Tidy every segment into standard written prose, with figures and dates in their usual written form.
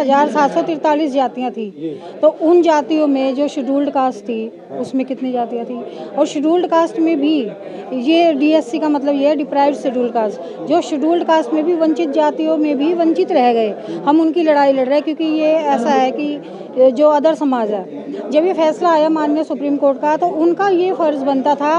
10,743 जातियाँ थी। तो उन जातियों में जो शेड्यूल्ड कास्ट थी उसमें कितनी जातियाँ थी, और शेड्यूल्ड कास्ट में भी ये डीएससी का मतलब ये है डिप्राइव्ड शेड्यूल्ड कास्ट, जो शेड्यूल्ड कास्ट में भी वंचित जातियों में भी वंचित रह गए। हम उनकी लड़ाई लड़ रहे हैं, क्योंकि ये ऐसा है कि जो अदर समाज है, जब ये फैसला आया माननीय सुप्रीम कोर्ट का, तो उनका ये फ़र्ज़ बनता था,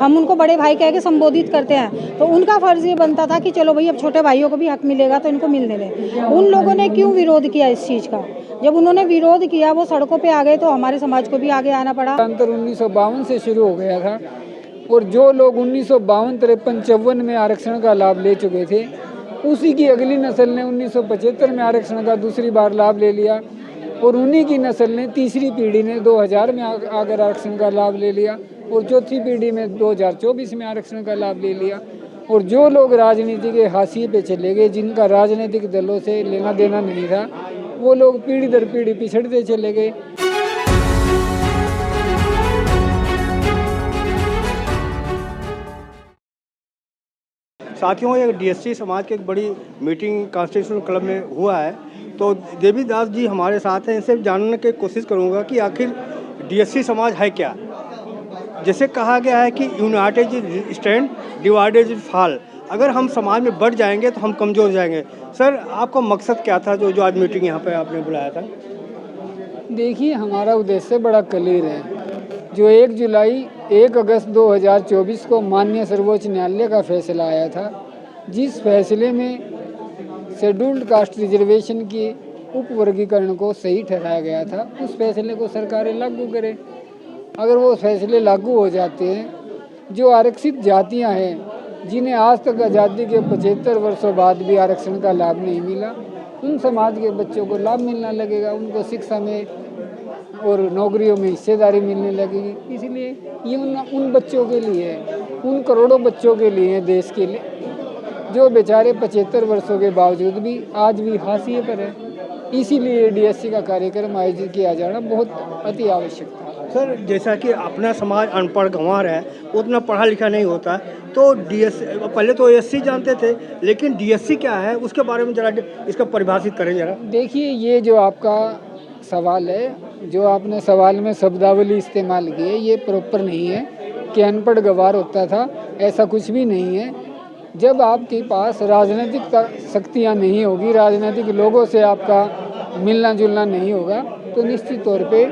हम उनको बड़े भाई कह के संबोधित करते हैं, तो उनका फ़र्ज़ ये बनता था कि चलो भाई अब छोटे भाइयों को भी हक मिलेगा तो इनको मिलने दें। उन लोगों ने क्यों विरोध किया इस चीज़ का? जब उन्होंने विरोध किया, वो सड़कों पे आ गए, तो हमारे समाज को भी आगे आना पड़ा। अंतर 1952 से शुरू हो गया था, और जो लोग 1952, 53, 54 में आरक्षण का लाभ ले चुके थे, उसी की अगली नस्ल ने 1975 में आरक्षण का दूसरी बार लाभ ले लिया, और उन्हीं की नस्ल ने तीसरी पीढ़ी ने 2000 में आकर आरक्षण का लाभ ले लिया, और चौथी पीढ़ी में 2024 में आरक्षण का लाभ ले लिया। और जो लोग राजनीति के हाशिए पे चले गए, जिनका राजनीतिक दलों से लेना देना नहीं था, वो लोग पीढ़ी दर पीढ़ी पिछड़ते चले गए। साथियों, ये डीएससी समाज की एक बड़ी मीटिंग कॉन्स्टिट्यूशन क्लब में हुआ है, तो देवीदास जी हमारे साथ हैं। इनसे जानने की कोशिश करूंगा कि आखिर डीएससी समाज है क्या। जैसे कहा गया है कि यूनाइटेड स्टैंड, डिवाइडेड फॉल। अगर हम समाज में बढ़ जाएंगे तो हम कमज़ोर हो जाएंगे। सर, आपका मकसद क्या था जो आज मीटिंग यहाँ पे आपने बुलाया था? देखिए, हमारा उद्देश्य बड़ा क्लियर है। जो 1 अगस्त 2024 को माननीय सर्वोच्च न्यायालय का फैसला आया था, जिस फैसले में शेड्यूल्ड कास्ट रिजर्वेशन की उप वर्गीकरण को सही ठहराया गया था, उस फैसले को सरकारें लागू करें। अगर वो फैसले लागू हो जाते हैं, जो आरक्षित जातियां हैं, जिन्हें आज तक आज़ादी के 75 वर्षों बाद भी आरक्षण का लाभ नहीं मिला, उन समाज के बच्चों को लाभ मिलना लगेगा, उनको शिक्षा में और नौकरियों में हिस्सेदारी मिलने लगेगी। इसलिए ये उन बच्चों के लिए है, उन करोड़ों बच्चों के लिए है, देश के लिए, जो बेचारे 75 वर्षों के बावजूद भी आज भी हाशिए पर है। इसीलिए डीएससी का कार्यक्रम आयोजित किया जाना बहुत अति आवश्यक था। सर, जैसा कि अपना समाज अनपढ़ गंवार है, उतना पढ़ा लिखा नहीं होता, तो डीएससी पहले तो एससी जानते थे, लेकिन डीएससी क्या है उसके बारे में जरा इसका परिभाषित करें जरा। देखिए, ये जो आपका सवाल है, जो आपने सवाल में शब्दावली इस्तेमाल की है, ये प्रॉपर नहीं है कि अनपढ़ गंवार होता था, ऐसा कुछ भी नहीं है। जब आपके पास राजनीतिक शक्तियाँ नहीं होगी, राजनीतिक लोगों से आपका मिलना जुलना नहीं होगा, तो निश्चित तौर पे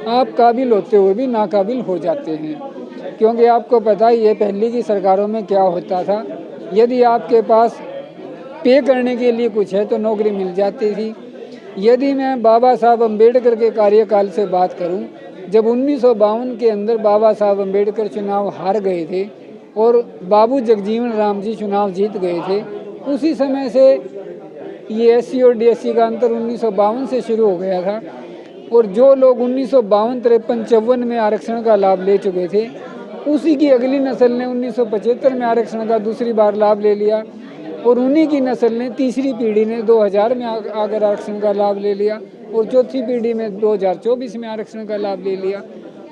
आप काबिल होते हुए भी नाकाबिल हो जाते हैं। क्योंकि आपको पता ही है पहले की सरकारों में क्या होता था। यदि आपके पास पे करने के लिए कुछ है तो नौकरी मिल जाती थी। यदि मैं बाबा साहब अम्बेडकर के कार्यकाल से बात करूं, जब 1952 के अंदर बाबा साहब अम्बेडकर चुनाव हार गए थे और बाबू जगजीवन राम जी चुनाव जीत गए थे, उसी समय से ये एससी और डीएससी का अंतर 1952 से शुरू हो गया था। और जो लोग 1952, 53, 54 में आरक्षण का लाभ ले चुके थे, उसी की अगली नस्ल ने 1975 में आरक्षण का दूसरी बार लाभ ले लिया, और उन्हीं की नस्ल ने तीसरी पीढ़ी ने 2000 में आकर आरक्षण का लाभ ले लिया, और चौथी पीढ़ी में 2024 में आरक्षण का लाभ ले लिया।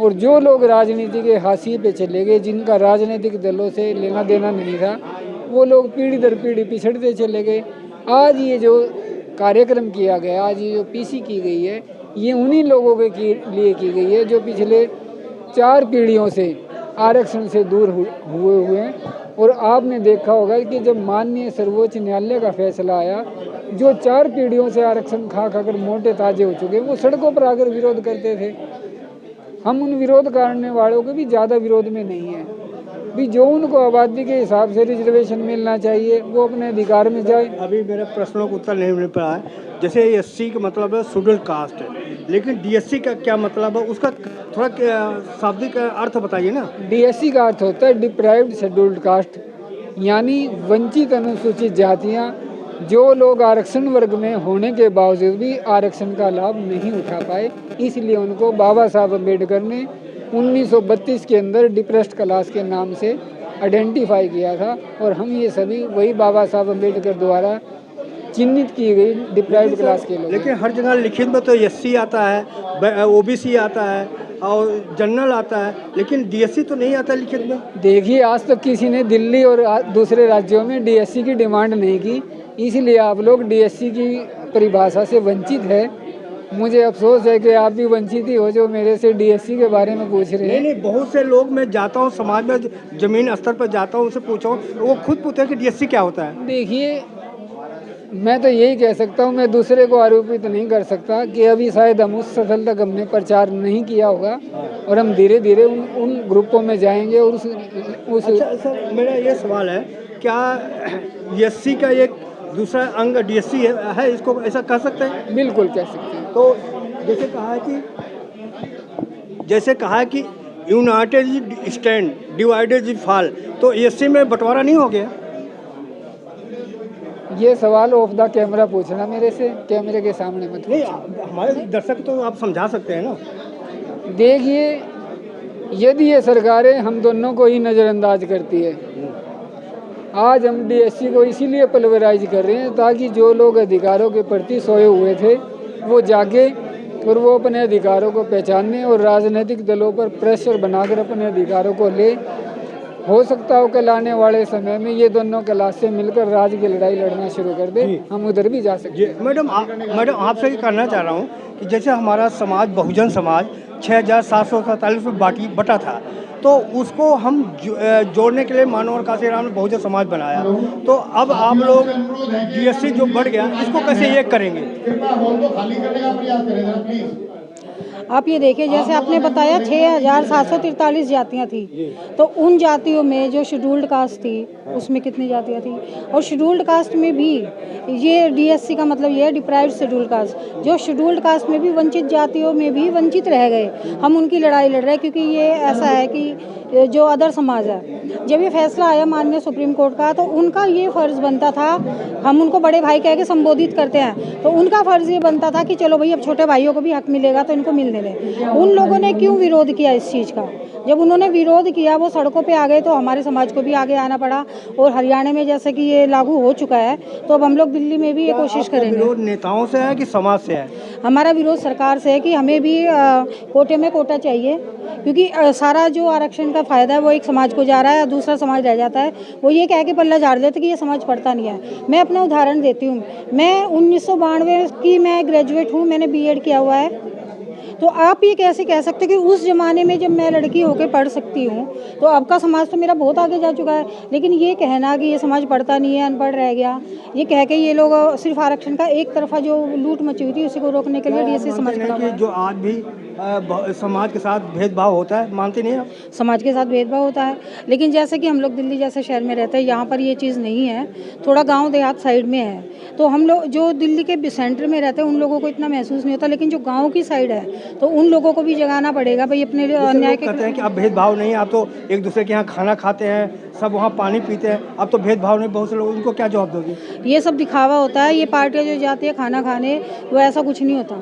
और जो लोग राजनीति के हाशिए पे चले गए, जिनका राजनीतिक दलों से लेना देना नहीं था, वो लोग पीढ़ी दर पीढ़ी पिछड़ते चले गए। आज ये जो कार्यक्रम किया गया, आज ये जो पीसी की गई है, ये उन्हीं लोगों के लिए की गई है जो पिछले 4 पीढ़ियों से आरक्षण से दूर हुए हैं। और आपने देखा होगा कि जब माननीय सर्वोच्च न्यायालय का फैसला आया, जो 4 पीढ़ियों से आरक्षण खा खाकर मोटे ताजे हो चुके, वो सड़कों पर आकर विरोध करते थे। हम उन विरोध करने वालों के भी ज़्यादा विरोध में नहीं है। भी जो उनको आबादी के हिसाब से रिजर्वेशन मिलना चाहिए, वो अपने अधिकार में जाए। अभी मेरे प्रश्नों का उत्तर नहीं मिल पाया है। जैसे एससी का मतलब है शेड्यूल्ड कास्ट है, लेकिन डीएससी का क्या मतलब है, उसका थोड़ा शाब्दिक अर्थ बताइए ना। डीएससी का अर्थ होता है डिप्राइव्ड शेड्यूल्ड कास्ट, यानी वंचित अनुसूचित जातियाँ, जो लोग आरक्षण वर्ग में होने के बावजूद भी आरक्षण का लाभ नहीं उठा पाए। इसलिए उनको बाबा साहब अम्बेडकर ने 1932 के अंदर डिप्रेस्ड क्लास के नाम से आइडेंटिफाई किया था, और हम ये सभी वही बाबा साहब अम्बेडकर द्वारा चिन्हित की गई डिप्राइव्ड क्लास के लोग। लेकिन हर जगह लिखित में तो एससी आता है, ओबीसी आता है और जनरल आता है, लेकिन डीएससी तो नहीं आता लिखित में। देखिए, आज तक किसी ने दिल्ली और दूसरे राज्यों में डीएससी की डिमांड नहीं की, इसलिए आप लोग डीएससी की परिभाषा से वंचित है। मुझे अफसोस है कि आप भी वंचित ही हो जो मेरे से डीएससी के बारे में पूछ रहे नहीं हैं। नहीं, बहुत से लोग मैं जाता हूँ समाज में, जमीन स्तर पर जाता हूँ, उनसे पूछा हूँ, वो खुद पूछते हैं कि डीएससी क्या होता है। देखिए, मैं तो यही कह सकता हूँ, मैं दूसरे को आरोपित नहीं कर सकता कि अभी शायद हम उस सफल तक हमने प्रचार नहीं किया होगा और हम धीरे धीरे उन ग्रुपों में जाएंगे और उस अच्छा सर, मेरा ये सवाल है, क्या डीएससी का एक दूसरा अंग डीएससी है, इसको ऐसा कह सकते हैं? बिल्कुल कह सकते हैं। तो जैसे कहा है कि यूनाइटेड स्टैंड डिवाइडेड फॉल, तो एससी में बंटवारा नहीं हो गया? ये सवाल ऑफ द कैमरा पूछना मेरे से, कैमरे के सामने मत नहीं, पूछना। हमारे दर्शक तो आप समझा सकते हैं ना। देखिए, यदि ये सरकारें हम दोनों को ही नज़रअंदाज करती है, आज हम डीएससी को इसीलिए पल्वराइज कर रहे हैं ताकि जो लोग अधिकारों के प्रति सोए हुए थे वो जागे और वो अपने अधिकारों को पहचानने और राजनीतिक दलों पर प्रेशर बनाकर अपने अधिकारों को ले। हो सकता हो कि लाने वाले समय में ये दोनों क्लास से मिलकर राज की लड़ाई लड़ना शुरू कर दे, हम उधर भी जा सकते हैं। मैडम आपसे ये कहना चाह रहा हूँ कि जैसे हमारा समाज बहुजन समाज 6,747 में बटा था, तो उसको हम जोड़ने के लिए मानव काशीराम ने बहुजन समाज बनाया, तो अब आप लोग डीएससी जो बढ़ गया, इसको कैसे एक करेंगे? आप ये देखिए, जैसे आपने बताया 6,743 जातियाँ थी, तो उन जातियों में जो शेड्यूल्ड कास्ट थी उसमें कितनी जातियाँ थी, और शेड्यूल्ड कास्ट में भी ये डीएससी का मतलब ये है डिप्राइव्ड शेड्यूल्ड कास्ट, जो शेड्यूल्ड कास्ट में भी वंचित जातियों में भी वंचित रह गए। हम उनकी लड़ाई लड़ रहे हैं क्योंकि ये ऐसा है कि जो अदर समाज है, जब ये फैसला आया माननीय सुप्रीम कोर्ट का, तो उनका ये फ़र्ज़ बनता था, हम उनको बड़े भाई कह के संबोधित करते हैं, तो उनका फ़र्ज़ ये बनता था कि चलो भाई अब छोटे भाइयों को भी हक मिलेगा तो इनको मिलने दें। उन लोगों ने क्यों विरोध किया इस चीज़ का? जब उन्होंने विरोध किया, वो सड़कों पे आ गए, तो हमारे समाज को भी आगे आना पड़ा। और हरियाणा में जैसे कि ये लागू हो चुका है, तो अब हम लोग दिल्ली में भी ये कोशिश करेंगे। विरोध नेताओं से है कि समाज से है? हमारा विरोध सरकार से है कि हमें भी कोटे में कोटा चाहिए, क्योंकि सारा जो आरक्षण का फ़ायदा है वो एक समाज को जा रहा है, दूसरा समाज रह जाता है। वो ये कह के पल्ला झाड़ देते कि ये समाज पढ़ता नहीं है। मैं अपना उदाहरण देती हूँ, मैं 1992 की मैं ग्रेजुएट हूँ, मैंने बीएड किया हुआ है। तो आप ये कैसे कह सकते कि उस ज़माने में जब मैं लड़की होकर पढ़ सकती हूँ, तो अब का समाज तो मेरा बहुत आगे जा चुका है। लेकिन ये कहना कि ये समाज पढ़ता नहीं है, अनपढ़ रह गया, ये कह के ये लोग सिर्फ आरक्षण का एक तरफा जो लूट मची हुई थी उसी को रोकने के लिए डीएससी समाज खड़ा हुआ है। जो आज भी समाज के साथ भेदभाव होता है, मानते नहीं आप? समाज के साथ भेदभाव होता है, लेकिन जैसे कि हम लोग दिल्ली जैसे शहर में रहते हैं, यहाँ पर ये चीज़ नहीं है, थोड़ा गांव देहात साइड में है, तो हम लोग जो दिल्ली के सेंटर में रहते हैं उन लोगों को इतना महसूस नहीं होता, लेकिन जो गांव की साइड है तो उन लोगों को भी जगाना पड़ेगा भाई अपने अन्याय के। कहते हैं कि अब भेदभाव नहीं, आप तो एक दूसरे के यहाँ खाना खाते हैं, सब वहाँ पानी पीते हैं, अब तो भेदभाव नहीं। बहुत से लोग, उनको क्या जवाब दोगे? ये सब दिखावा होता है, ये पार्टियाँ जो जाती है खाना खाने, वो ऐसा कुछ नहीं होता,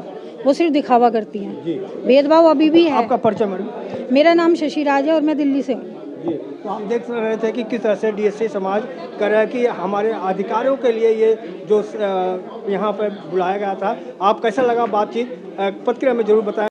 वो सिर्फ दिखावा करती हैं। भेदभाव अभी भी है। आपका परिचय मैडम? मेरा नाम शशि राज है और मैं दिल्ली से हूँ। जी, तो हम देख रहे थे कि किस तरह से डीएससी समाज कर रहा है कि हमारे अधिकारों के लिए ये जो यहाँ पर बुलाया गया था। आप कैसा लगा बातचीत, प्रतिक्रिया में जरूर बताएं।